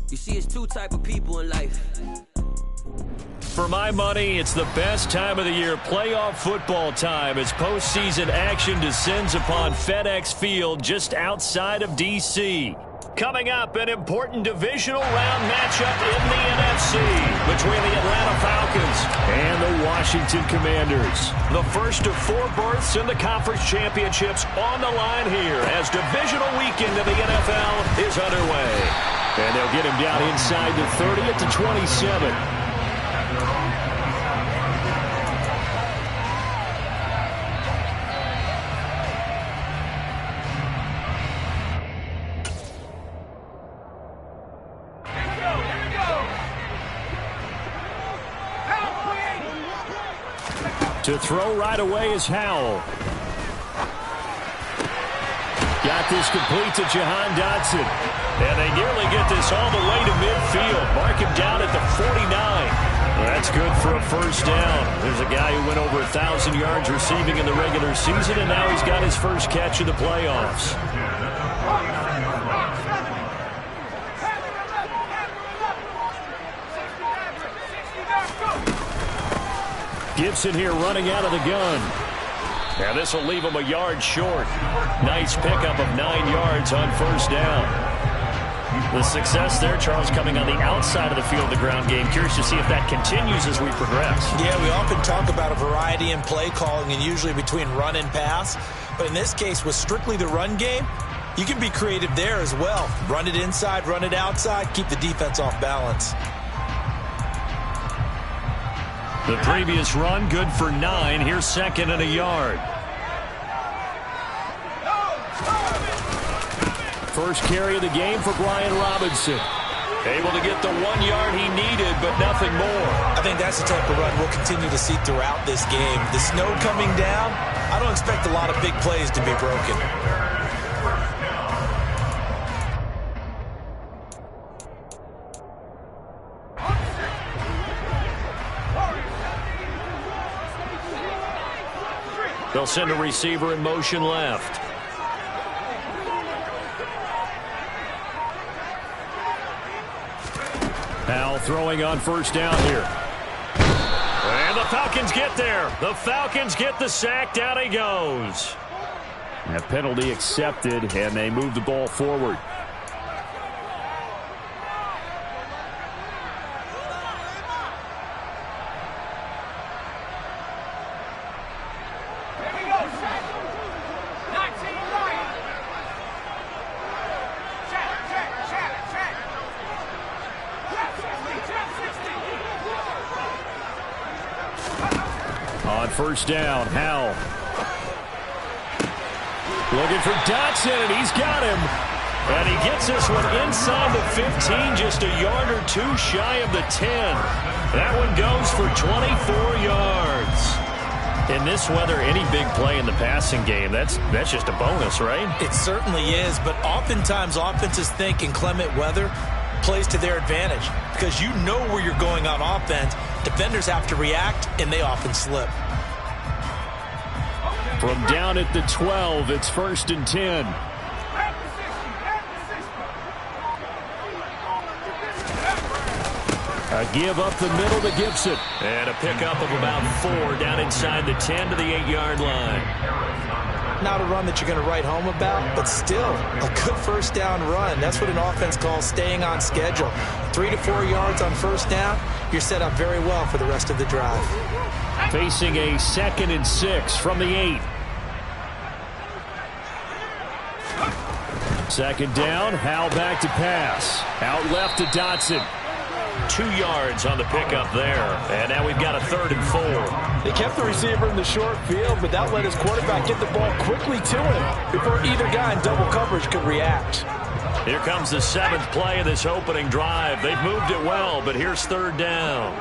You see, it's two type of people in life. For my money, it's the best time of the year, playoff football time, as postseason action descends upon FedEx Field just outside of D.C. Coming up, an important divisional round matchup in the NFC between the Atlanta Falcons and the Washington Commanders. The first of 4 berths in the conference championships on the line here as divisional weekend of the NFL is underway. And they'll get him down inside the 30 at the 27. To throw right away is Howell. Got this complete to Jahan Dotson. And they nearly get this all the way to midfield. Mark him down at the 49. Well, that's good for a first down. There's a guy who went over 1,000 yards receiving in the regular season, and now he's got his first catch in the playoffs. Gibson here running out of the gun. Now this will leave him a yard short. Nice pickup of 9 yards on first down. The success there, Charles, coming on the outside of the field, the ground game. Curious to see if that continues as we progress. Yeah, we often talk about a variety in play calling and usually between run and pass. But in this case, with strictly the run game, you can be creative there as well. Run it inside, run it outside, keep the defense off balance. The previous run, good for 9. Here's second and a yard. First carry of the game for Brian Robinson. Able to get the 1 yard he needed, but nothing more. I think that's the type of run we'll continue to see throughout this game. The snow coming down, I don't expect a lot of big plays to be broken. They'll send a receiver in motion left. Howell throwing on first down here. And the Falcons get there. The Falcons get the sack. Down he goes. A penalty accepted, and they move the ball forward. First down, Howell. Looking for Dotson, and he's got him. And he gets this one inside the 15, just a yard or two shy of the 10. That one goes for 24 yards. In this weather, any big play in the passing game, that's just a bonus, right? It certainly is, but oftentimes offenses think in clement weather plays to their advantage because you know where you're going on offense. Defenders have to react, and they often slip. From down at the 12, it's first and 10. A give up the middle to Gibson. And a pickup of about 4 down inside the 10 to the 8-yard line. Not a run that you're going to write home about, but still a good first down run. That's what an offense calls staying on schedule. 3 to 4 yards on first down, you're set up very well for the rest of the drive. Facing a 2nd and 6 from the 8. Second down, Howell back to pass. Out left to Dotson. 2 yards on the pickup there. And now we've got a 3rd and 4. They kept the receiver in the short field, but that let his quarterback get the ball quickly to him before either guy in double coverage could react. Here comes the 7th play of this opening drive. They've moved it well, but here's 3rd down.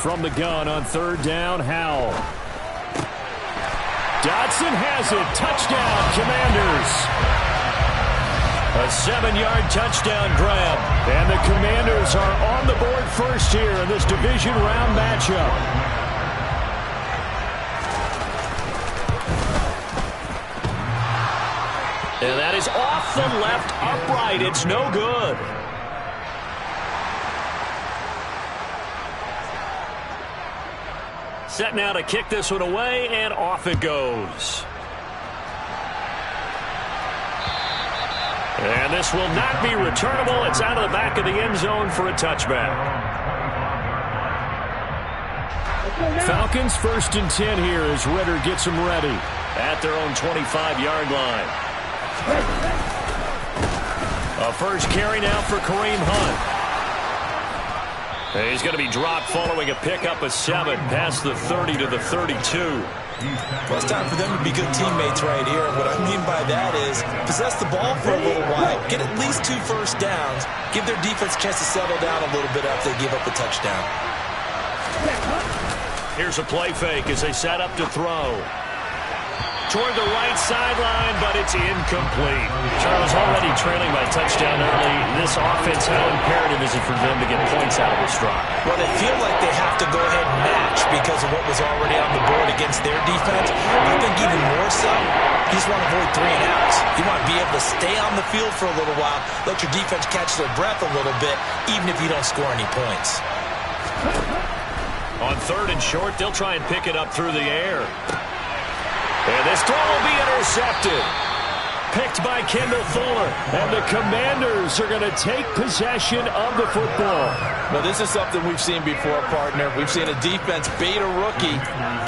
From the gun on 3rd down, Howell. Dotson has it. Touchdown, Commanders. A 7-yard touchdown grab. And the Commanders are on the board first here in this division round matchup. And that is off Off the left upright. It's no good. Set now to kick this one away, and off it goes. And this will not be returnable. It's out of the back of the end zone for a touchback. Falcons 1st and 10 here as Ritter gets them ready at their own 25-yard line. A first carry now for Kareem Hunt. He's going to be dropped following a pickup of 7 past the 30 to the 32. Well, it's time for them to be good teammates right here. And what I mean by that is possess the ball for a little while, get at least 2 first downs, give their defense a chance to settle down a little bit after they give up the touchdown. Here's a play fake as they set up to throw. Toward the right sideline, but it's incomplete. Charles already trailing by touchdown early. This offense, how imperative is it for them to get points out of this drive? Well, they feel like they have to go ahead and match because of what was already on the board against their defense. I think even more so, you just want to avoid 3 and outs. You want to be able to stay on the field for a little while, let your defense catch their breath a little bit, even if you don't score any points. On 3rd and short, they'll try and pick it up through the air. And this throw will be intercepted. Picked by Kendall Fuller. And the Commanders are going to take possession of the football. Now, this is something we've seen before, partner. We've seen a defense bait a rookie,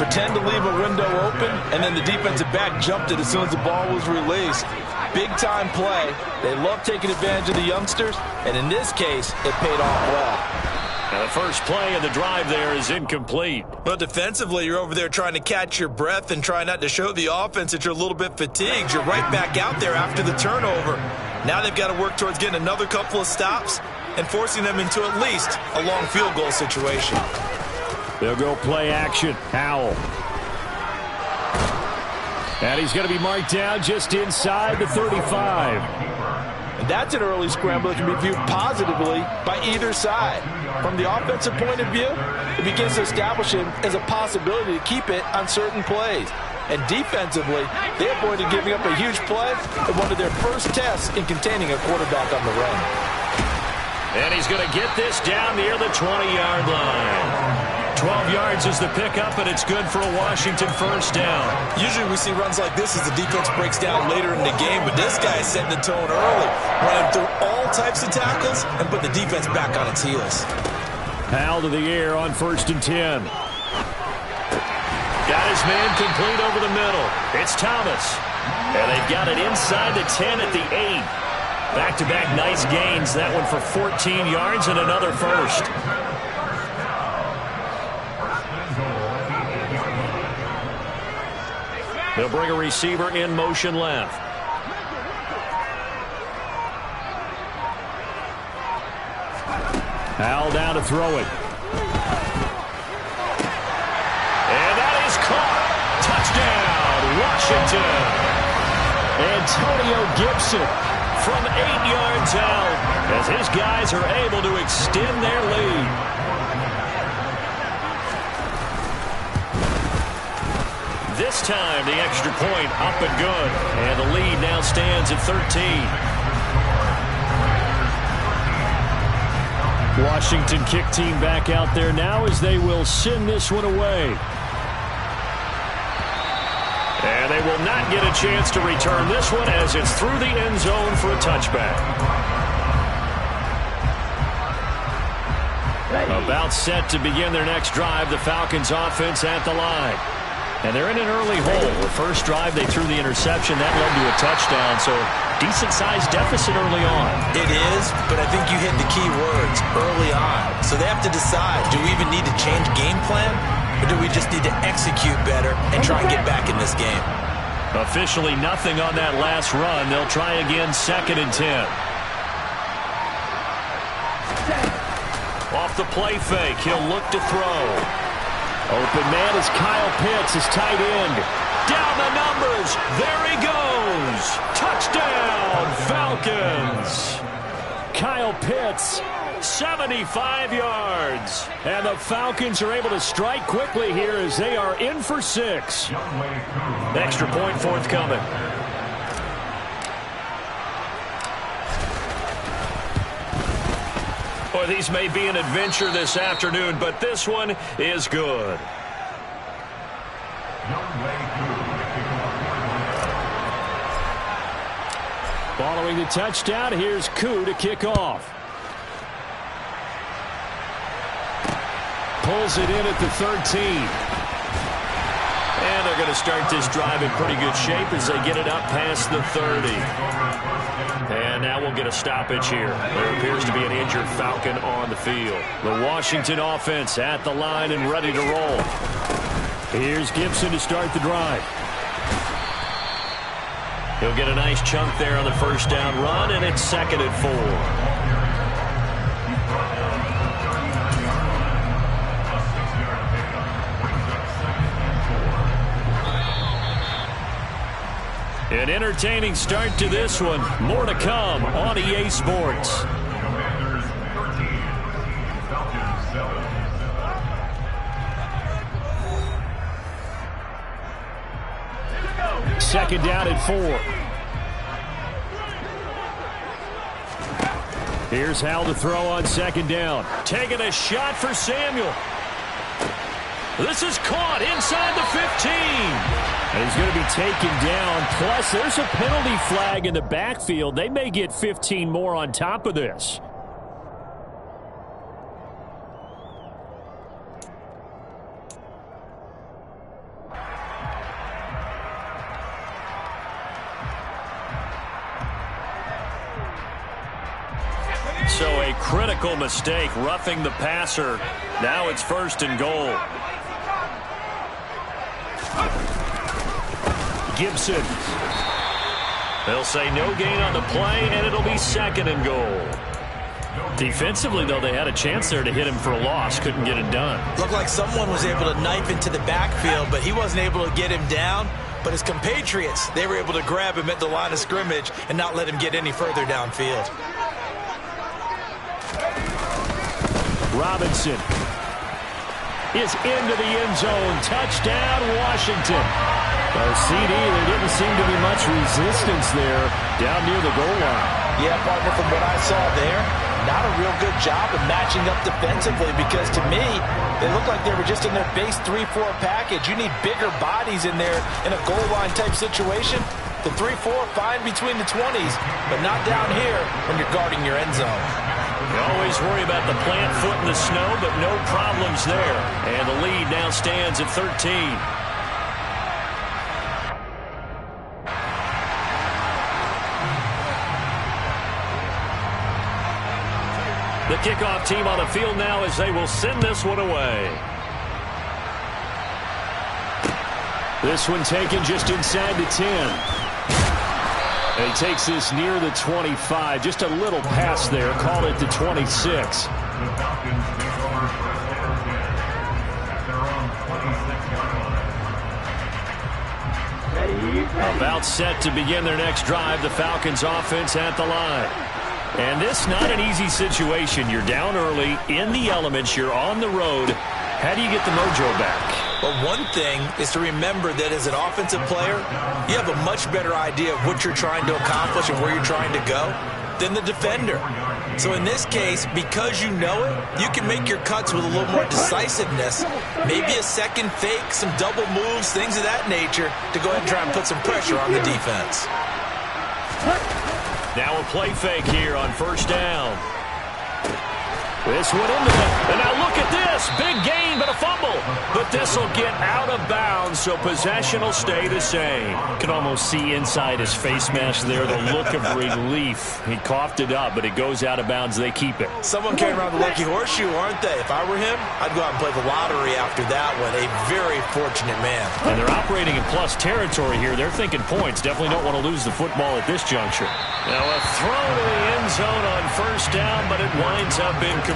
pretend to leave a window open, and then the defensive back jumped it as soon as the ball was released. Big-time play. They love taking advantage of the youngsters, and in this case, it paid off well. And the first play of the drive there is incomplete. Well, defensively, you're over there trying to catch your breath and try not to show the offense that you're a little bit fatigued. You're right back out there after the turnover. Now they've got to work towards getting another couple of stops and forcing them into at least a long field goal situation. They'll go play action. Howell. And he's going to be marked down just inside the 35. And that's an early scramble that can be viewed positively by either side. From the offensive point of view, it begins to establish him as a possibility to keep it on certain plays. And defensively, they avoided giving up a huge play in one of their first tests in containing a quarterback on the run. And he's going to get this down near the 20-yard line. 12 yards is the pickup, and it's good for a Washington first down. Usually we see runs like this as the defense breaks down later in the game, but this guy is setting the tone early, running through all types of tackles and put the defense back on its heels. Powell to the air on 1st and 10. Got his man complete over the middle. It's Thomas. And they've got it inside the 10 at the 8. Back-to-back nice gains. That one for 14 yards and another first. They'll bring a receiver in motion left. Howell down to throw it. And that is caught. Touchdown, Washington. Antonio Gibson from 8 yards out as his guys are able to extend their lead. This time, the extra point up and good. And the lead now stands at 13. Washington kick team back out there now as they will send this one away. And they will not get a chance to return this one as it's through the end zone for a touchback. About set to begin their next drive, the Falcons offense at the line. And they're in an early hole. The first drive, they threw the interception. That led to a touchdown, so decent-sized deficit early on. It is, but I think you hit the key words, early on. So they have to decide, do we even need to change game plan, or do we just need to execute better and try and get back in this game? Officially nothing on that last run. They'll try again 2nd and 10. Off the play fake, he'll look to throw. Open man is Kyle Pitts, his tight end. Down the numbers. There he goes. Touchdown, Falcons. Kyle Pitts, 75 yards. And the Falcons are able to strike quickly here as they are in for 6. Extra point forthcoming. Well, these may be an adventure this afternoon, but this one is good. Following the touchdown, here's Koo to kick off. Pulls it in at the 13. And they're going to start this drive in pretty good shape as they get it up past the 30. And now we'll get a stoppage here. There appears to be an injured Falcon on the field. The Washington offense at the line and ready to roll. Here's Gibson to start the drive. He'll get a nice chunk there on the first down run, and it's 2nd and 4. An entertaining start to this one. More to come on EA Sports. Second down at 4. Here's Hal to throw on second down. Taking a shot for Samuel. This is caught inside the 15. And he's going to be taken down. Plus, there's a penalty flag in the backfield. They may get 15 more on top of this. So a critical mistake, roughing the passer. Now it's 1st and goal. Gibson. They'll say no gain on the play, and it'll be 2nd and goal. Defensively, though, they had a chance there to hit him for a loss. Couldn't get it done. Looked like someone was able to knife into the backfield, but he wasn't able to get him down. But his compatriots, they were able to grab him at the line of scrimmage and not let him get any further downfield. Robinson is into the end zone. Touchdown, Washington. CD, there didn't seem to be much resistance there down near the goal line. Yeah, partner, from what I saw there, not a real good job of matching up defensively because to me, they looked like they were just in their base 3-4 package. You need bigger bodies in there in a goal line type situation. The 3-4, fine between the 20s, but not down here when you're guarding your end zone. You always worry about the plant foot in the snow, but no problems there. And the lead now stands at 13. The kickoff team on the field now as they will send this one away. This one taken just inside the 10. And he takes this near the 25. Just a little pass there. Call it the 26. About set to begin their next drive. The Falcons offense at the line. And this not an easy situation. You're down early, in the elements, you're on the road. How do you get the mojo back? Well, one thing is to remember that as an offensive player, you have a much better idea of what you're trying to accomplish and where you're trying to go than the defender. So in this case, because you know it, you can make your cuts with a little more decisiveness. Maybe a second fake, some double moves, things of that nature to go ahead and try and put some pressure on the defense. Now a play fake here on first down. This one into the... And now look at this. Big gain, but a fumble. But this will get out of bounds, so possession will stay the same. Can almost see inside his face mask there the look of relief. He coughed it up, but it goes out of bounds. They keep it. Someone carrying around the lucky horseshoe, aren't they? If I were him, I'd go out and play the lottery after that one. A very fortunate man. And they're operating in plus territory here. They're thinking points. Definitely don't want to lose the football at this juncture. Now a throw to the end zone on first down, but it winds up incomplete.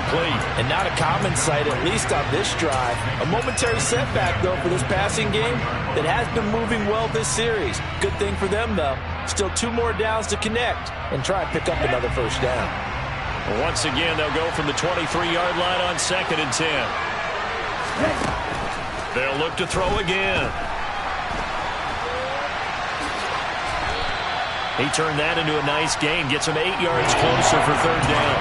And not a common sight, at least on this drive. A momentary setback, though, for this passing game that has been moving well this series. Good thing for them, though. Still 2 more downs to connect and try and pick up another first down. Once again, they'll go from the 23-yard line on 2nd and 10. They'll look to throw again. He turned that into a nice gain. Gets him 8 yards closer for third down.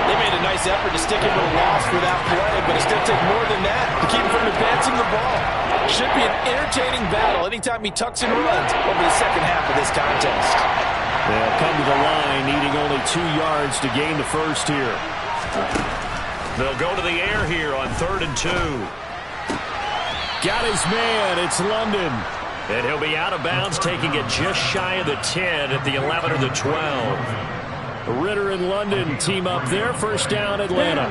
They made a nice nice effort to stick him with a loss for that play, but it's going to take more than that to keep him from advancing the ball. Should be an entertaining battle anytime he tucks and runs over the second half of this contest. They'll come to the line, needing only 2 yards to gain the first here. They'll go to the air here on 3rd and 2. Got his man. It's London. And he'll be out of bounds, taking it just shy of the 10 at the 11 or the 12. Ritter and London team up there. First down, Atlanta.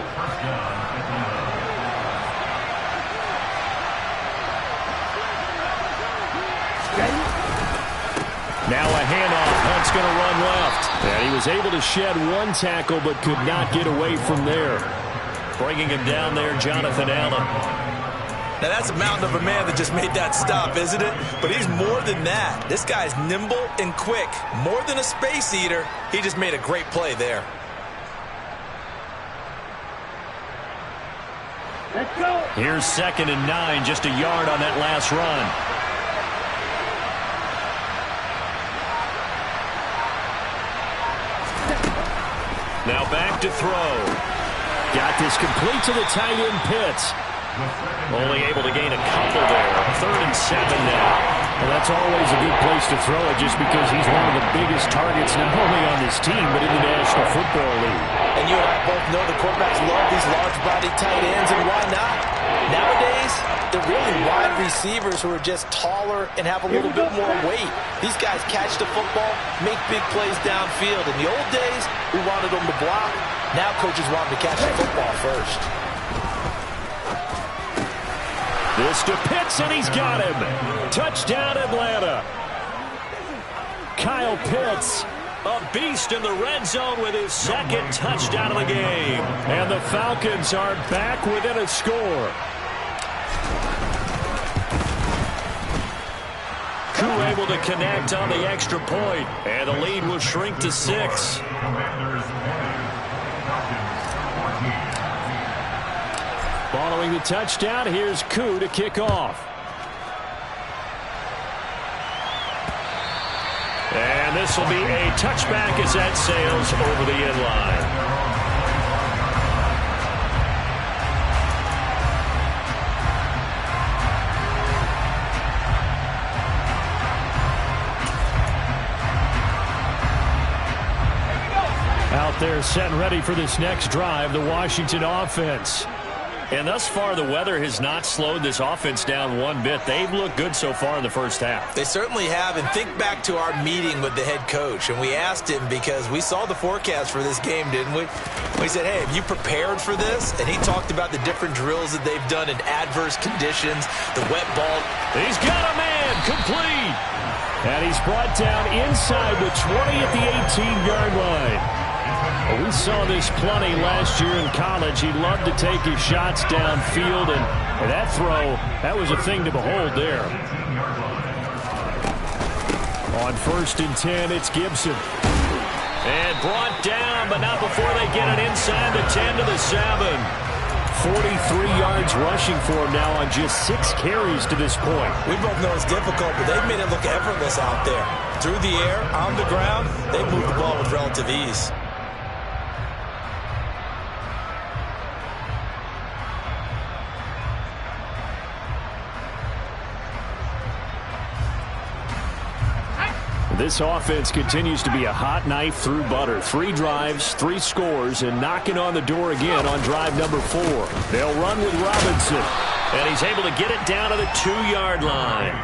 Now a handoff. Hunt's going to run left. And he was able to shed 1 tackle but could not get away from there. Bringing him down there, Jonathan Allen. Now, that's a mountain of a man that just made that stop, isn't it? But he's more than that. This guy's nimble and quick. More than a space eater. He just made a great play there. Let's go. Here's 2nd and 9, just a yard on that last run. Now back to throw. Got this complete to the tight end Pitts. Only able to gain a couple there. 3rd and 7 now. Well, that's always a good place to throw it just because he's one of the biggest targets not only on this team but in the National Football League. And you and I both know the quarterbacks love these large-bodied tight ends, and why not? Nowadays, they're really wide receivers who are just taller and have a little bit more weight. These guys catch the football, make big plays downfield. In the old days, we wanted them to block. Now coaches want them to catch the football first. This to Pitts, and he's got him. Touchdown, Atlanta. Kyle Pitts, a beast in the red zone with his 2nd touchdown of the game. And the Falcons are back within a score. Koo able to connect on the extra point, and the lead will shrink to 6. Following the touchdown, here's Koo to kick off. And this will be a touchback as that sails over the end line. Out there set and ready for this next drive, the Washington offense. And thus far, the weather has not slowed this offense down one bit. They've looked good so far in the first half. They certainly have. And think back to our meeting with the head coach. And we asked him because we saw the forecast for this game, didn't we? We said, hey, have you prepared for this? And he talked about the different drills that they've done in adverse conditions, the wet ball. He's got a man complete. And he's brought down inside the 20 at the 18-yard line. Well, we saw this plenty last year in college. He loved to take his shots downfield, and that throw, that was a thing to behold there. On 1st and 10, it's Gibson. And brought down, but not before they get it inside the 10 to the 7. 43 yards rushing for him now on just 6 carries to this point. We both know it's difficult, but they've made it look effortless out there. Through the air, on the ground, they moved the ball with relative ease. This offense continues to be a hot knife through butter. 3 drives, 3 scores, and knocking on the door again on drive number 4. They'll run with Robinson, and he's able to get it down to the 2-yard line.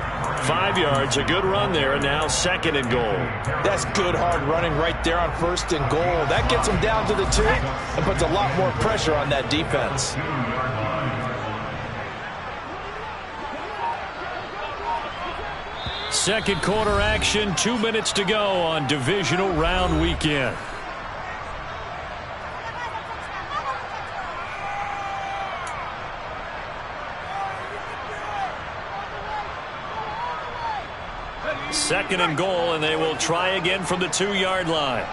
5 yards, a good run there, and now 2nd and goal. That's good hard running right there on 1st and goal. That gets him down to the 2 and puts a lot more pressure on that defense. Second quarter action, 2 minutes to go on divisional round weekend. Second and goal, and they will try again from the 2-yard line.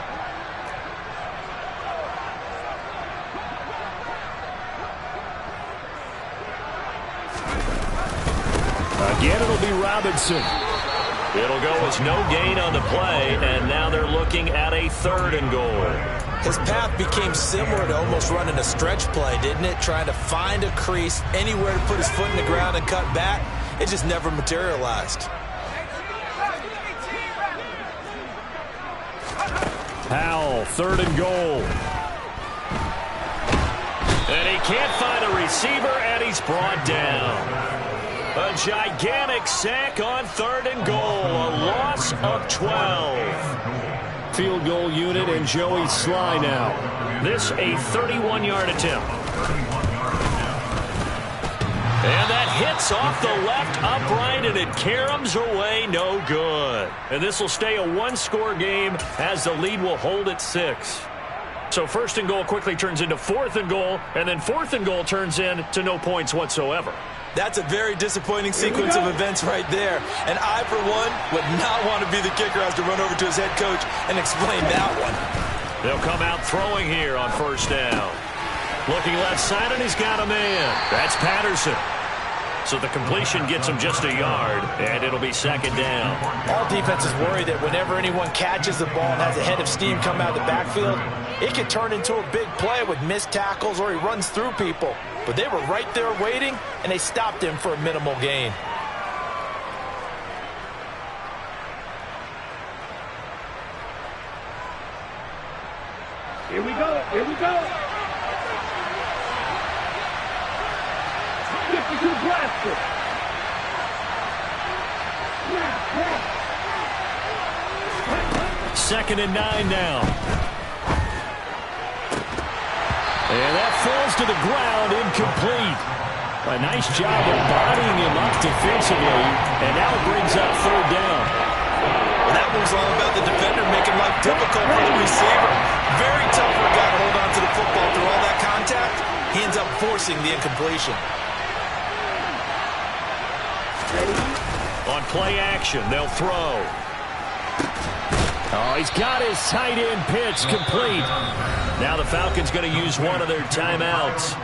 Again, it'll be Robinson. It'll go as no gain on the play, and now they're looking at a 3rd and goal. His path became similar to almost running a stretch play, didn't it? Trying to find a crease, anywhere to put his foot in the ground and cut back. It just never materialized. Powell, 3rd and goal. And he can't find a receiver, and he's brought down. A gigantic sack on 3rd and goal. A loss of 12. Field goal unit and Joey Sly now. This a 31-yard attempt. And that hits off the left upright, and it caroms away, no good. And this will stay a one-score game as the lead will hold at 6. So 1st and goal quickly turns into 4th and goal, and then 4th and goal turns into no points whatsoever. That's a very disappointing sequence of events right there. And I, for one, would not want to be the kicker who has to run over to his head coach and explain that one. They'll come out throwing here on 1st down. Looking left side, and he's got a man. That's Patterson. So the completion gets him just a yard, and it'll be 2nd down. All defenses worry that whenever anyone catches the ball and has a head of steam come out of the backfield, it can turn into a big play with missed tackles or he runs through people. But they were right there waiting, and they stopped him for a minimal gain. Here we go. Here we go. 52 blaster. 2nd and 9 now. And that falls to the ground, incomplete. A nice job of bodying him up defensively, and now it brings up 3rd down. And that was all about the defender making life difficult for the receiver. Very tough for a guy to hold on to the football through all that contact. He ends up forcing the incompletion. On play action, they'll throw. Oh, he's got his tight end pitch complete. Now the Falcons going to use one of their timeouts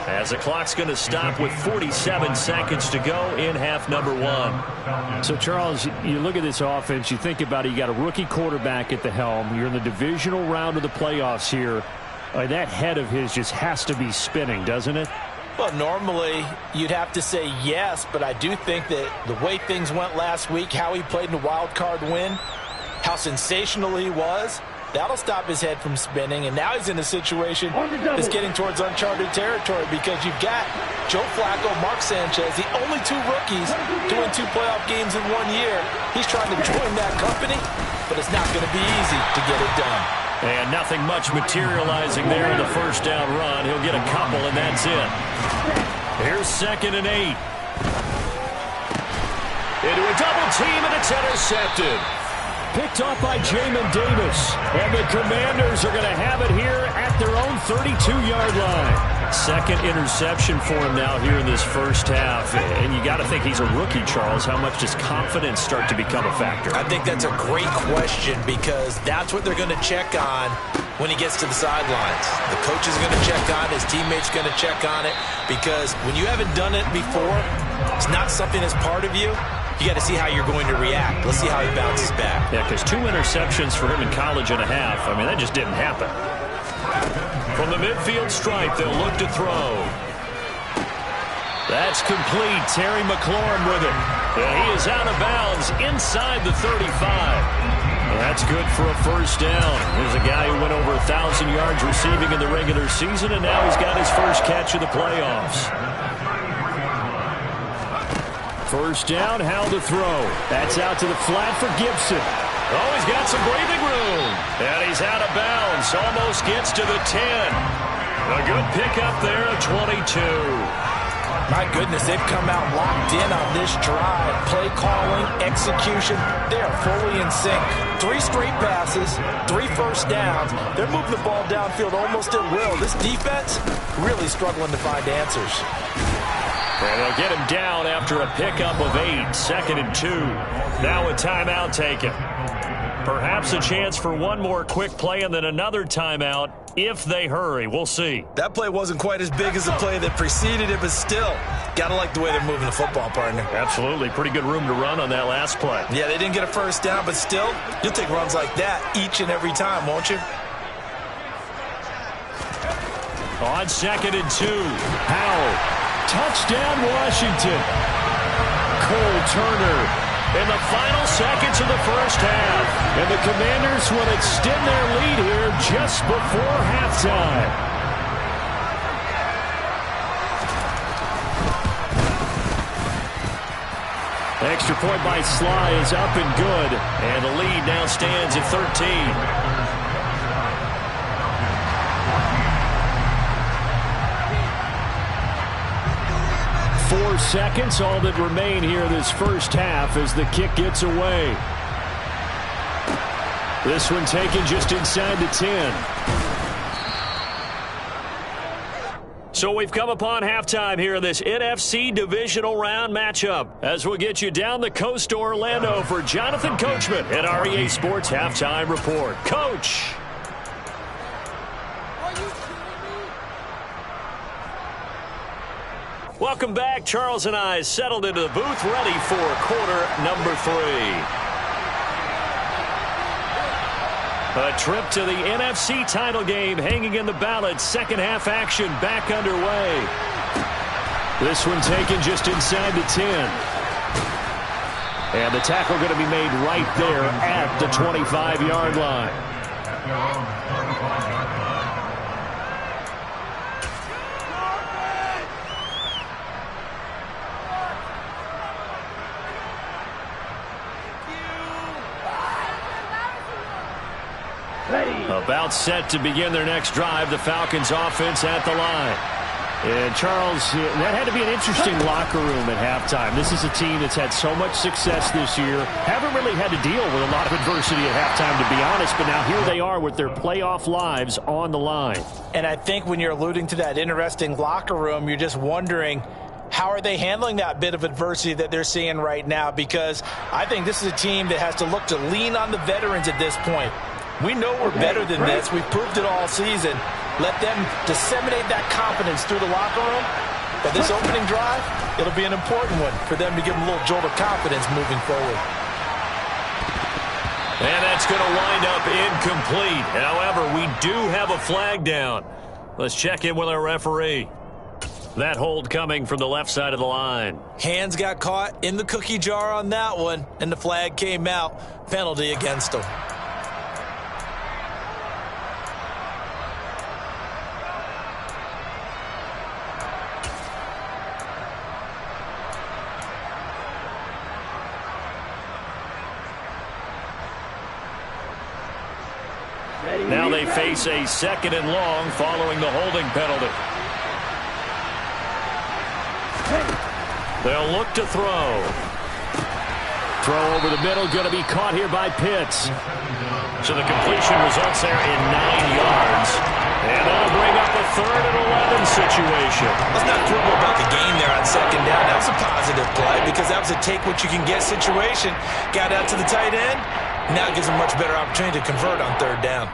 as the clock's going to stop with 47 seconds to go in half number 1. So, Charles, you look at this offense, you think about it, you got a rookie quarterback at the helm. You're in the divisional round of the playoffs here. That head of his just has to be spinning, doesn't it? Well, normally you'd have to say yes, but I do think that the way things went last week, how he played in the wild card win, how sensational he was, that'll stop his head from spinning. And now he's in a situation that's getting towards uncharted territory because you've got Joe Flacco, Mark Sanchez, the only 2 rookies to win 2 playoff games in 1 year. He's trying to join that company, but it's not going to be easy to get it done. And nothing much materializing there in the 1st down run. He'll get a couple, and that's it. Here's 2nd and 8. Into a double team, and it's intercepted. Picked off by Jamin Davis. And the Commanders are going to have it here at their own 32-yard line. 2nd interception for him now here in this 1st half. And you got to think he's a rookie, Charles. How much does confidence start to become a factor? I think that's a great question because that's what they're going to check on when he gets to the sidelines. The coach is going to check on it. His teammates going to check on it because when you haven't done it before, it's not something that's part of you. You got to see how you're going to react. Let's see how he bounces back. Yeah, because 2 interceptions for him in college and a half. I mean, that just didn't happen. From the midfield stripe, they'll look to throw. That's complete. Terry McLaurin with it. And he is out of bounds inside the 35. That's good for a 1st down. There's a guy who went over 1,000 yards receiving in the regular season, and now he's got his first catch of the playoffs. 1st down, how to throw. That's out to the flat for Gibson. Oh, he's got some breathing room. And he's out of bounds. Almost gets to the 10. A good pickup there at 22. My goodness, they've come out locked in on this drive. Play calling, execution, they are fully in sync. 3 straight passes, 3 1st downs. They're moving the ball downfield almost at will. This defense really struggling to find answers. And they'll get him down after a pickup of 8, 2nd and 2. Now a timeout taken. Perhaps a chance for one more quick play and then another timeout if they hurry. We'll see. That play wasn't quite as big as the play that preceded it, but still, got to like the way they're moving the football, partner. Absolutely. Pretty good room to run on that last play. Yeah, they didn't get a 1st down, but still, you'll take runs like that each and every time, won't you? On 2nd and 2. Howell. Touchdown, Washington. Cole Turner in the final seconds of the first half. And the Commanders will extend their lead here just before halftime. Extra point by Sly is up and good. And the lead now stands at 13. 4 seconds, all that remain here this first half as the kick gets away. This one taken just inside the 10. So we've come upon halftime here in this NFC divisional round matchup as we'll get you down the coast to Orlando for Jonathan Coachman at our EA Sports Halftime Report. Coach! Welcome back. Charles and I settled into the booth ready for quarter number 3. A trip to the NFC title game hanging in the balance. Second half action back underway. This one taken just inside the 10. And the tackle going to be made right there at the 25-yard line. About set to begin their next drive, the Falcons offense at the line. And Charles, that had to be an interesting locker room at halftime. This is a team that's had so much success this year. Haven't really had to deal with a lot of adversity at halftime, to be honest. But now here they are with their playoff lives on the line. And I think when you're alluding to that interesting locker room, you're just wondering, how are they handling that bit of adversity that they're seeing right now? Because I think this is a team that has to look to lean on the veterans at this point. We know we're better than this. We've proved it all season. Let them disseminate that confidence through the locker room. But this opening drive, it'll be an important one for them to give them a little jolt of confidence moving forward. And that's going to wind up incomplete. However, we do have a flag down. Let's check in with our referee. That hold coming from the left side of the line. Hands got caught in the cookie jar on that one, and the flag came out. Penalty against them. Now they face a 2nd and long following the holding penalty. They'll look to throw. Throw over the middle, going to be caught here by Pitts. So the completion results there in 9 yards. And that'll bring up a 3rd and 11 situation. Let's not quibble about the game there on 2nd down. That was a positive play because that was a take-what-you-can-get situation. Got out to the tight end. Now it gives them a much better opportunity to convert on 3rd down.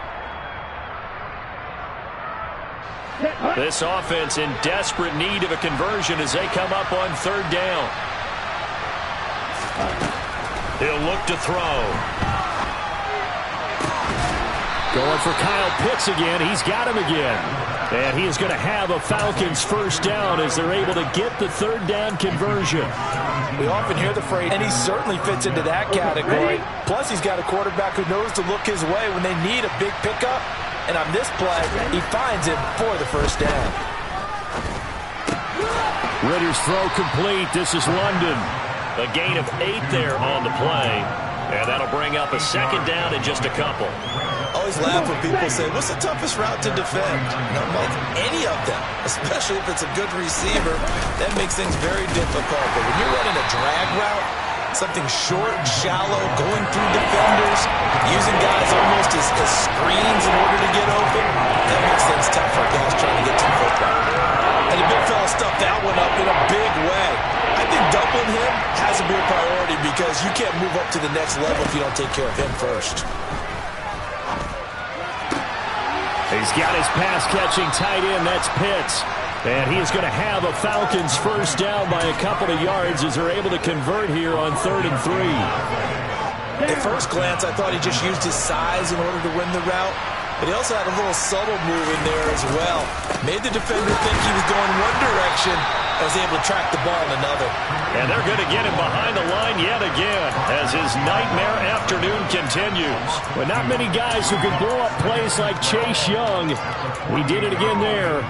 This offense in desperate need of a conversion as they come up on 3rd down. He'll look to throw. Going for Kyle Pitts again. He's got him again. And he is going to have a Falcons 1st down as they're able to get the 3rd down conversion. We often hear the phrase, and he certainly fits into that category. Plus, he's got a quarterback who knows to look his way when they need a big pickup. And on this play, he finds him for the 1st down. Ritter's throw complete. This is London. A gain of 8 there on the play. And that'll bring up a 2nd down in just a couple. Always laugh when people say, what's the toughest route to defend? And I'm like, any of them, especially if it's a good receiver. That makes things very difficult. But when you're running a drag route, something short, shallow, going through defenders, using guys almost as screens in order to get open, that makes things tough for guys trying to get to the football. And the big fella stuffed that one up in a big way. I think doubling him has to be a priority because you can't move up to the next level if you don't take care of him first. He's got his pass-catching tight end. That's Pitts. And he is going to have a Falcons 1st down by a couple of yards as they're able to convert here on 3rd and 3. At first glance, I thought he just used his size in order to win the route. but he also had a little subtle move in there as well. Made the defender think he was going one direction and was able to track the ball in another. And they're going to get him behind the line yet again as his nightmare afternoon continues. But not many guys who can blow up plays like Chase Young. He did it again there.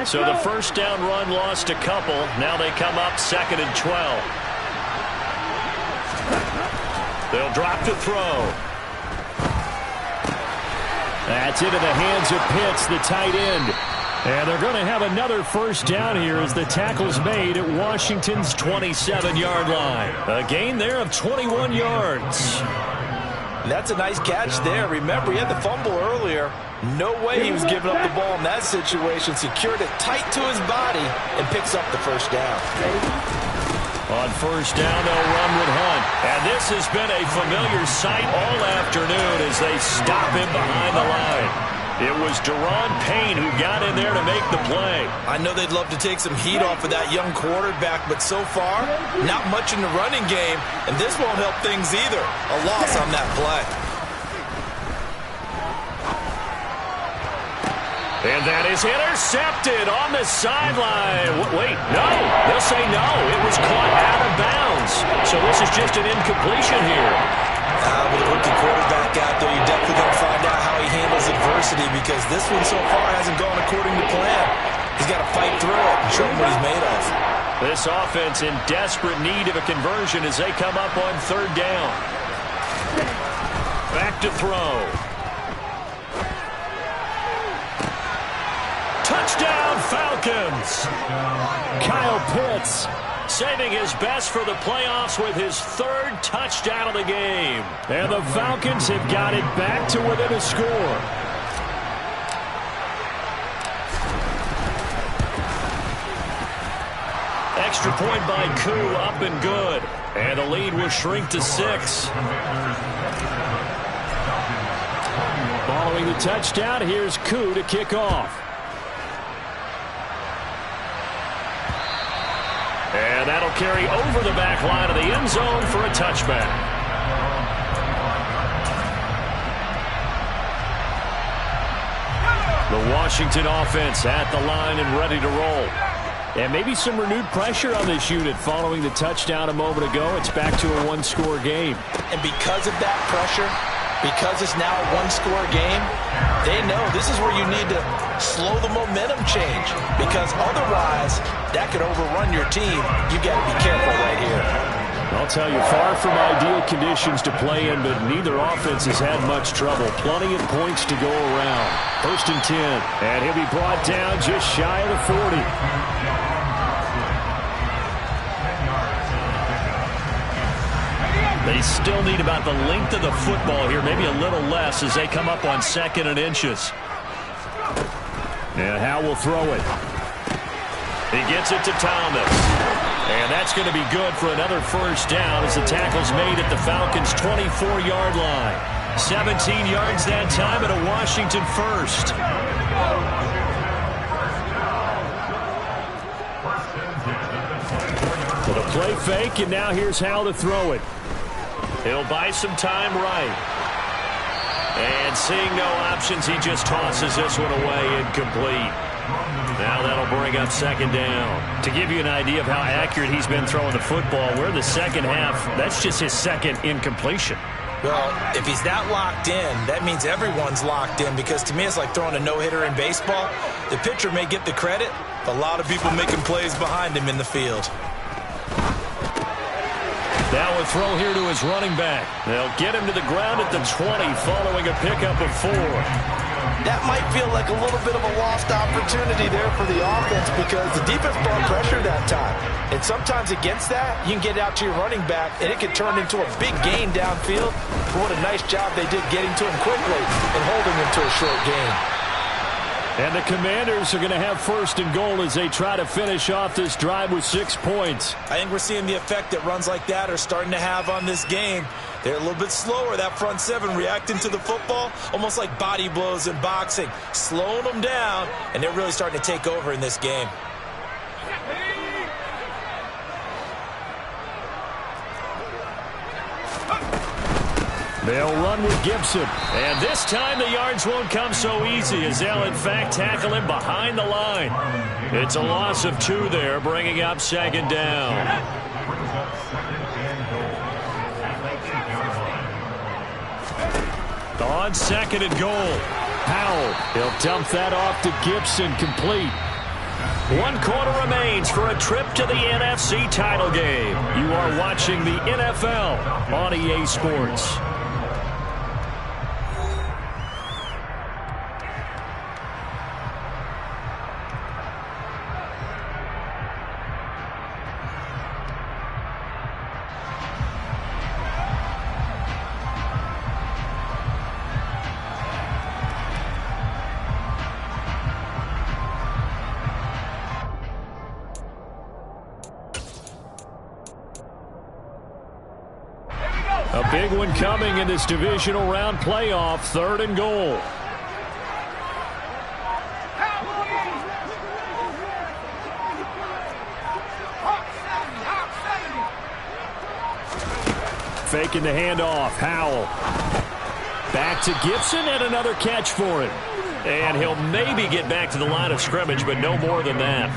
So the first down run lost a couple. Now they come up 2nd and 12. They'll drop to throw. That's into the hands of Pitts, the tight end. And they're going to have another first down here as the tackle's made at Washington's 27-yard line. A gain there of 21 yards. That's a nice catch there. Remember, he had the fumble earlier. No way he was giving up the ball in that situation. Secured it tight to his body and picks up the first down. On first down, they'll run with Hunt. And this has been a familiar sight all afternoon as they stop him behind the line. It was Deron Payne who got in there to make the play. I know they'd love to take some heat off of that young quarterback, but so far, not much in the running game, and this won't help things either. A loss on that play. And that is intercepted on the sideline. Wait, no. They'll say no. It was caught out of bounds. So this is just an incompletion here. With a rookie quarterback out there, you're definitely going to find out how he handles adversity because this one so far hasn't gone according to plan. He's got to fight through it and show him what he's made of. This offense in desperate need of a conversion as they come up on 3rd down. Back to throw. Touchdown, Falcons! Kyle Pitts saving his best for the playoffs with his 3rd touchdown of the game. And the Falcons have got it back to within a score. Extra point by Koo, up and good. And the lead will shrink to 6. Following the touchdown, here's Koo to kick off. And that'll carry over the back line of the end zone for a touchback. The Washington offense at the line and ready to roll. And maybe some renewed pressure on this unit following the touchdown a moment ago. It's back to a 1-score game. And because of that pressure, because it's now a 1-score game, they know this is where you need to slow the momentum change because otherwise that could overrun your team. You got to be careful right here. I'll tell you, far from ideal conditions to play in, but neither offense has had much trouble. Plenty of points to go around. 1st and 10, and he'll be brought down just shy of the 40. They still need about the length of the football here, maybe a little less as they come up on 2nd and inches. And Howe will throw it. He gets it to Thomas. And that's going to be good for another first down as the tackle's made at the Falcons' 24-yard line. 17 yards that time and a Washington first. With a play fake, and now here's Howe to throw it. He'll buy some time right. And seeing no options, he just tosses this one away incomplete. Now that'll bring up 2nd down. To give you an idea of how accurate he's been throwing the football, we're in the second half. That's just his 2nd incompletion. Well, if he's that locked in, that means everyone's locked in because to me it's like throwing a no-hitter in baseball. The pitcher may get the credit, but a lot of people making plays behind him in the field. Now a throw here to his running back. They'll get him to the ground at the 20 following a pickup of 4. That might feel like a little bit of a lost opportunity there for the offense because the defense brought pressure that time. And sometimes against that, you can get out to your running back, and it can turn into a big gain downfield. But what a nice job they did getting to him quickly and holding him to a short gain. And the Commanders are going to have 1st and goal as they try to finish off this drive with 6 points. I think we're seeing the effect that runs like that are starting to have on this game. They're a little bit slower, that front 7 reacting to the football, almost like body blows in boxing, slowing them down, and they're really starting to take over in this game. They'll run with Gibson. And this time the yards won't come so easy as they'll, in fact, tackle him behind the line. It's a loss of 2 there, bringing up second down. On second and goal, Howell. He'll dump that off to Gibson, complete. 1 quarter remains for a trip to the NFC title game. You are watching the NFL on EA Sports. A big one coming in this divisional round playoff, 3rd and goal. Faking the handoff, Howell. Back to Gibson and another catch for him. And he'll maybe get back to the line of scrimmage, but no more than that.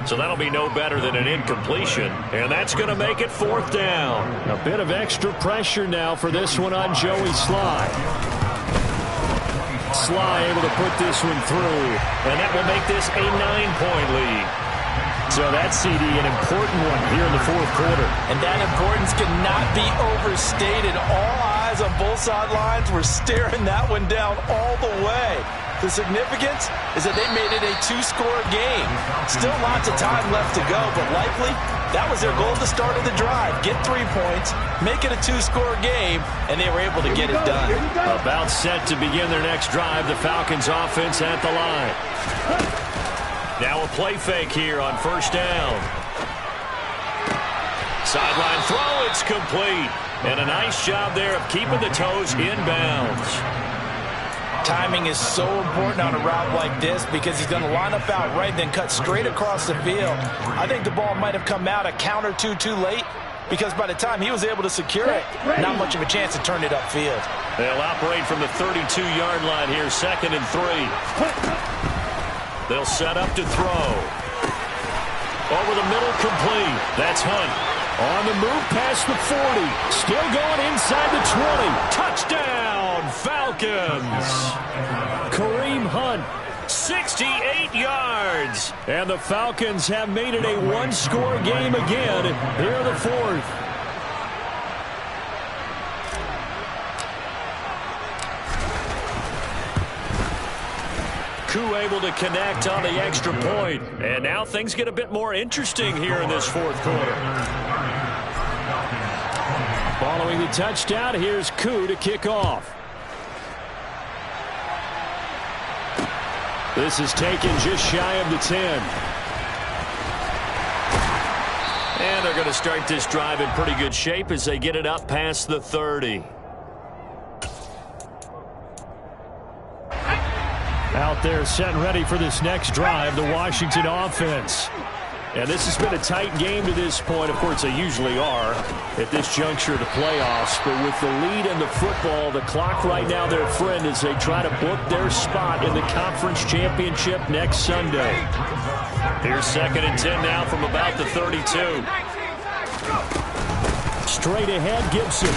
So that'll be no better than an incompletion. And that's going to make it 4th down. A bit of extra pressure now for this one on Joey Sly. Sly able to put this one through. And that will make this a 9-point lead. So that's, CD, an important one here in the 4th quarter. And that importance cannot be overstated. All eyes on both sidelines were staring that one down all the way. The significance is that they made it a 2-score game. Still lots of time left to go, but likely that was their goal at the start of the drive. Get 3 points, make it a 2-score game, and they were able to get it done. About set to begin their next drive, the Falcons offense at the line. Now a play fake here on 1st down. Sideline throw, it's complete. And a nice job there of keeping the toes inbounds. Timing is so important on a route like this because he's going to line up out right, then cut straight across the field. I think the ball might have come out a count or two too late because by the time he was able to secure it, not much of a chance to turn it upfield. They'll operate from the 32-yard line here, 2nd and 3. They'll set up to throw. Over the middle, complete. That's Hunt. On the move past the 40. Still going inside the 20. Touchdown, Falcons. Kareem Hunt, 68 yards. And the Falcons have made it a 1-score game again here in the 4th. Koo able to connect on the extra point. And now things get a bit more interesting here in this 4th quarter. Following the touchdown, here's Koo to kick off. This is taken just shy of the 10. And they're going to start this drive in pretty good shape as they get it up past the 30. Out there set and ready for this next drive, the Washington offense. And this has been a tight game to this point. Of course, they usually are at this juncture of the playoffs. But with the lead in the football, the clock right now their friend as they try to book their spot in the conference championship next Sunday. Here's 2nd and 10 now from about the 32. Straight ahead, Gibson.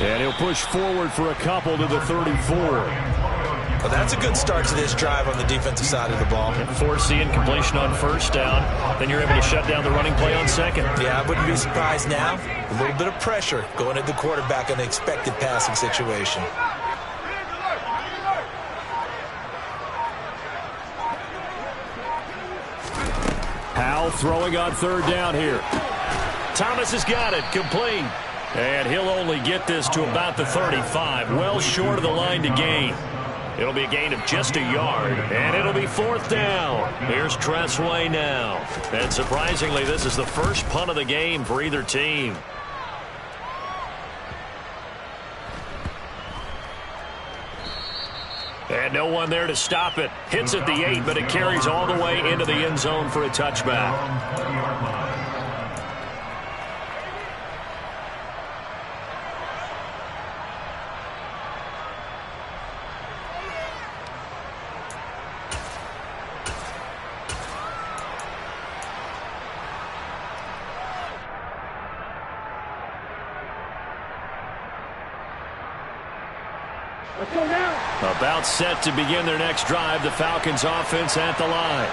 And he'll push forward for a couple to the 34. Well, that's a good start to this drive on the defensive side of the ball. Force the incompletion on 1st down. Then you're able to shut down the running play on 2nd. Yeah, I wouldn't be surprised now. A little bit of pressure going at the quarterback in the expected passing situation. Howell throwing on 3rd down here. Thomas has got it, complete. And he'll only get this to about the 35, well short of the line to gain. It'll be a gain of just a yard, and it'll be 4th down. Here's Tressway now. And surprisingly, this is the first punt of the game for either team. And no one there to stop it. Hits at the 8, but it carries all the way into the end zone for a touchback. Let's go now. About set to begin their next drive, the Falcons offense at the line.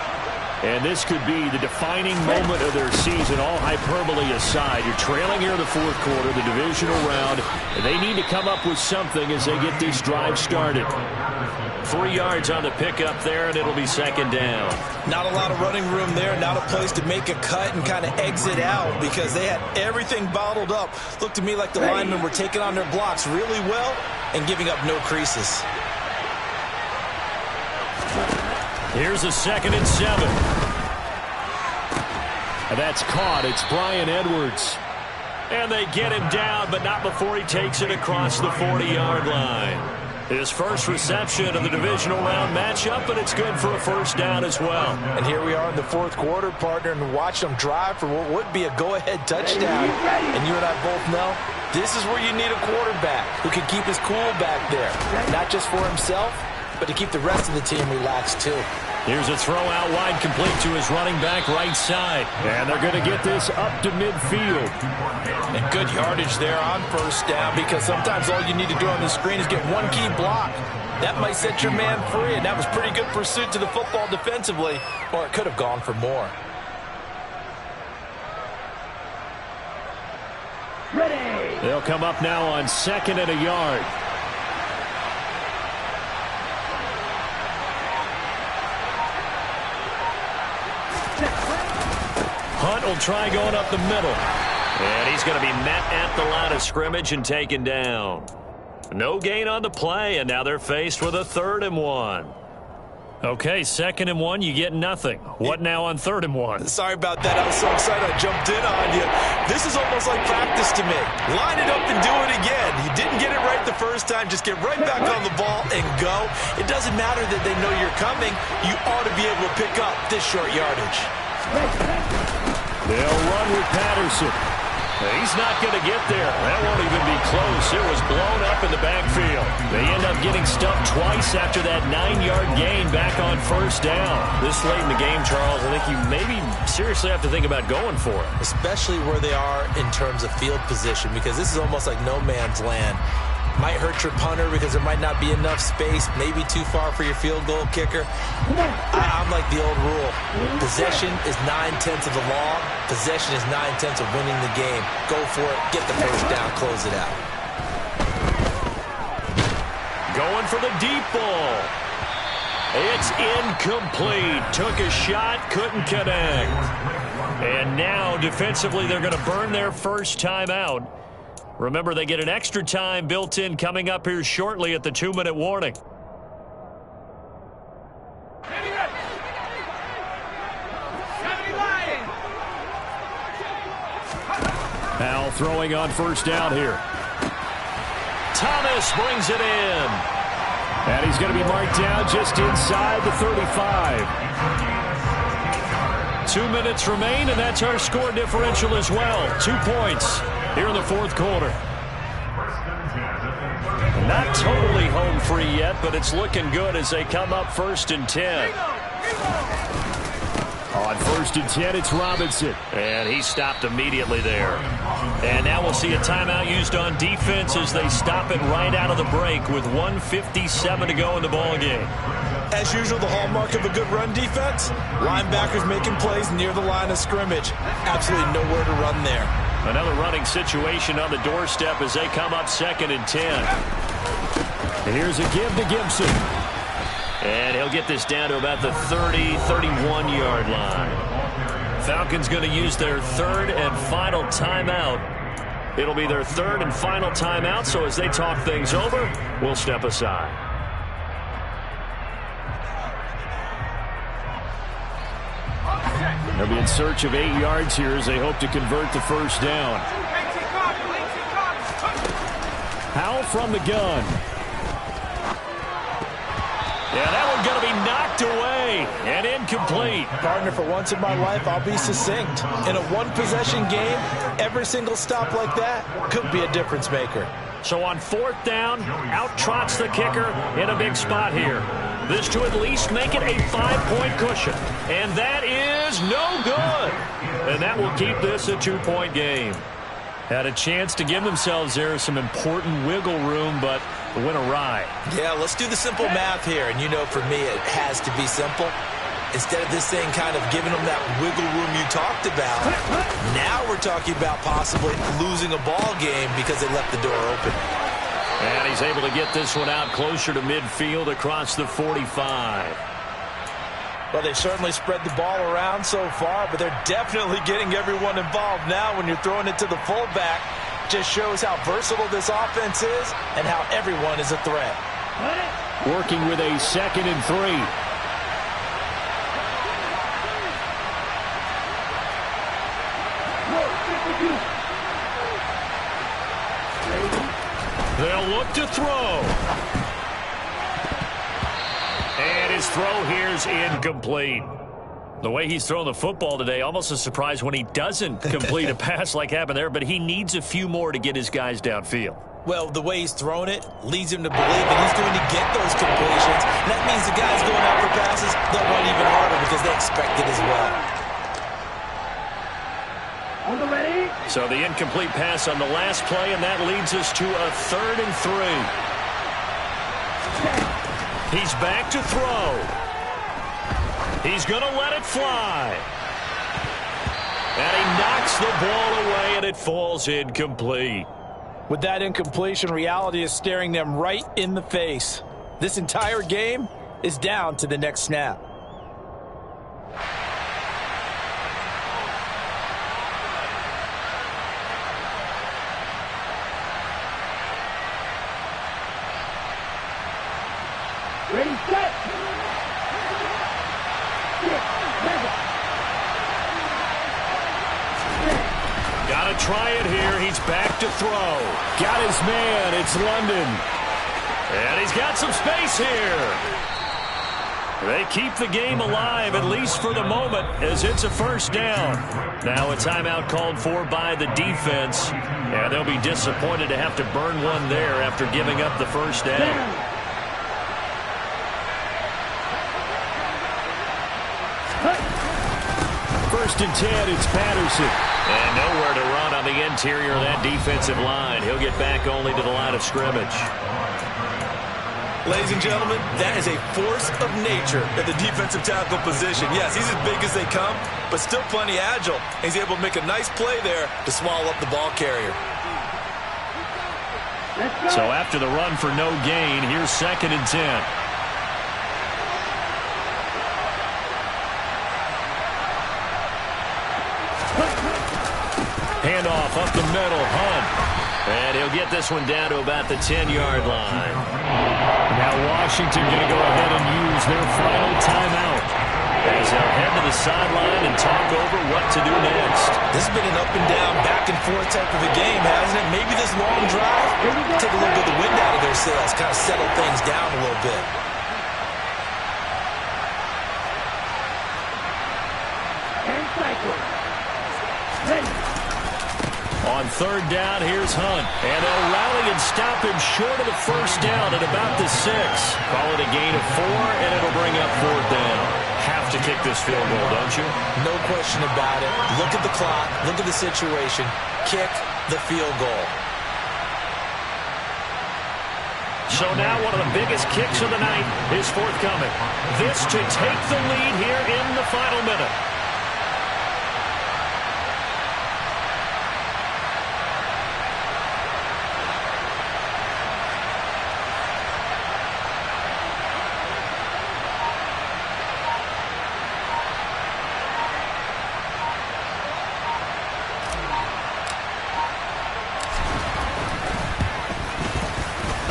And this could be the defining moment of their season, all hyperbole aside. You're trailing here in the fourth quarter, the divisional round, and they need to come up with something as they get this drive started. 3 yards on the pickup there, and it'll be second down. Not a lot of running room there, not a place to make a cut and kind of exit out because they had everything bottled up. Looked to me like the linemen were taking on their blocks really well and giving up no creases. Here's a 2nd and 7. And that's caught. It's Bryan Edwards. And they get him down, but not before he takes it across the 40-yard line. His first reception of the divisional round matchup, but it's good for a first down as well. And here we are in the fourth quarter, partner, and watch them drive for what would be a go-ahead touchdown. And you and I both know this is where you need a quarterback who can keep his cool back there, not just for himself, but to keep the rest of the team relaxed too. Here's a throw out wide, complete to his running back right side. And they're going to get this up to midfield. And good yardage there on first down because sometimes all you need to do on the screen is get one key block. That might set your man free, and that was pretty good pursuit to the football defensively, or it could have gone for more. Ready. They'll come up now on 2nd and a yard. Hunt will try going up the middle. And he's going to be met at the line of scrimmage and taken down. No gain on the play, and now they're faced with a 3rd and 1. Okay, 2nd and 1, you get nothing. What now on 3rd and 1? Sorry about that. I was so excited I jumped in on you. This is almost like practice to me. Line it up and do it again. You didn't get it right the first time. Just get right back on the ball and go. It doesn't matter that they know you're coming. You ought to be able to pick up this short yardage. They'll run with Patterson. He's not going to get there. That won't even be close. It was blown up in the backfield. They end up getting stuffed twice after that 9-yard gain back on first down. This late in the game, Charles, I think you maybe seriously have to think about going for it. Especially where they are in terms of field position, because this is almost like no man's land. Might hurt your punter because there might not be enough space, maybe too far for your field goal kicker. I'm like the old rule. Possession is 9/10 of the law. Possession is 9/10 of winning the game. Go for it. Get the first down. Close it out. Going for the deep ball. It's incomplete. Took a shot, couldn't connect. And now, defensively, they're going to burn their first time out. Remember, they get an extra time built in coming up here shortly at the 2-minute warning. Now throwing on first down here. Thomas brings it in. And he's going to be marked down just inside the 35. 2 minutes remain, and that's our score differential as well. 2 points here in the fourth quarter. Not totally home free yet, but it's looking good as they come up 1st and 10. On 1st and 10, it's Robinson. And he stopped immediately there. And now we'll see a timeout used on defense as they stop it right out of the break with 1:57 to go in the ballgame. As usual, the hallmark of a good run defense, linebackers making plays near the line of scrimmage. Absolutely nowhere to run there. Another running situation on the doorstep as they come up 2nd and 10. And here's a give to Gibson. And he'll get this down to about the 30, 31-yard line. Falcons going to use their 3rd and final timeout. It'll be their 3rd and final timeout, so as they talk things over, we'll step aside. They'll be in search of 8 yards here as they hope to convert the first down. Howell from the gun. Yeah, that one's going to be knocked away and incomplete. Partner, for once in my life, I'll be succinct. In a one-possession game, every single stop like that could be a difference maker. So on 4th down, out trots the kicker in a big spot here. This to at least make it a 5-point cushion. And that is no good. And that will keep this a 2-point game. Had a chance to give themselves there some important wiggle room, but went awry. Yeah, let's do the simple math here. And you know, for me, it has to be simple. Instead of this thing kind of giving them that wiggle room you talked about, now we're talking about possibly losing a ball game because they left the door open. And he's able to get this one out closer to midfield across the 45. Well, they certainly spread the ball around so far, but they're definitely getting everyone involved now when you're throwing it to the fullback. Just shows how versatile this offense is and how everyone is a threat. Working with a 2nd and 3. They'll look to throw. And his throw here's incomplete. The way he's thrown the football today, almost a surprise when he doesn't complete a pass like happened there, but he needs a few more to get his guys downfield. Well, the way he's thrown it leads him to believe that he's going to get those completions. And that means the guys going out for passes, they'll run even harder because they expect it as well. So the incomplete pass on the last play, and that leads us to a 3rd and 3. He's back to throw. He's going to let it fly. And he knocks the ball away, and it falls incomplete. With that incompletion, reality is staring them right in the face. This entire game is down to the next snap. Ready, set. Got to try it here. He's back to throw. Got his man. It's London. And he's got some space here. They keep the game alive, at least for the moment, as it's a 1st down. Now a timeout called for by the defense. And they'll be disappointed to have to burn one there after giving up the 1st down. 1st and 10, it's Patterson. And nowhere to run on the interior of that defensive line. He'll get back only to the line of scrimmage. Ladies and gentlemen, that is a force of nature at the defensive tackle position. Yes, he's as big as they come, but still plenty agile. He's able to make a nice play there to swallow up the ball carrier. So after the run for no gain, here's 2nd and 10. Handoff up the middle, Hunt. And he'll get this one down to about the 10-yard line. Now Washington going to go ahead and use their final timeout as they'll head to the sideline and talk over what to do next. This has been an up and down, back and forth type of a game, hasn't it? Maybe this long drive, take a little bit of the wind out of their sails, kind of settle things down a little bit. And cycle. Ready. On 3rd down, here's Hunt. And they'll rally and stop him short of the 1st down at about the 6. Call it a gain of 4, and it'll bring up 4th down. Have to kick this field goal, don't you? No question about it. Look at the clock. Look at the situation. Kick the field goal. So now one of the biggest kicks of the night is forthcoming. This to take the lead here in the final minute.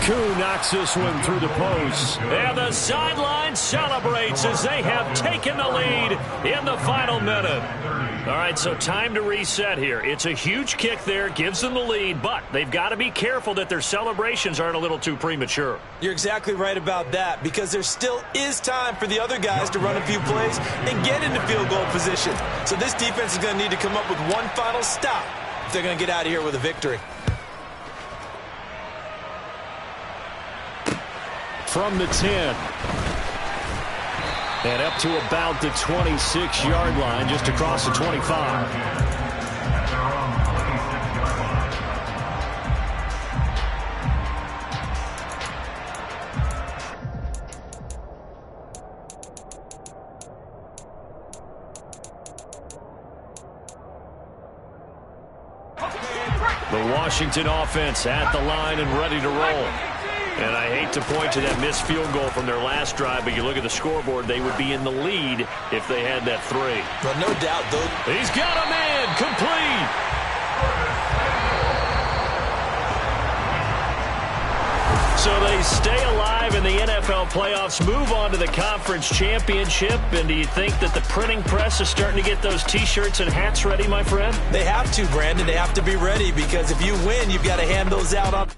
Koo knocks this one through the post. And the sideline celebrates as they have taken the lead in the final minute. All right, so time to reset here. It's a huge kick there, gives them the lead, but they've got to be careful that their celebrations aren't a little too premature. You're exactly right about that, because there still is time for the other guys to run a few plays and get into field goal position. So this defense is going to need to come up with one final stop if they're going to get out of here with a victory. From the 10. And up to about the 26-yard line, just across the 25. The Washington offense at the line and ready to roll. And I hate to point to that missed field goal from their last drive, but you look at the scoreboard, they would be in the lead if they had that 3. But no doubt, though. He's got a man, complete. So they stay alive in the NFL playoffs, move on to the conference championship. And do you think that the printing press is starting to get those T-shirts and hats ready, my friend? They have to, Brandon. They have to be ready because if you win, you've got to hand those out on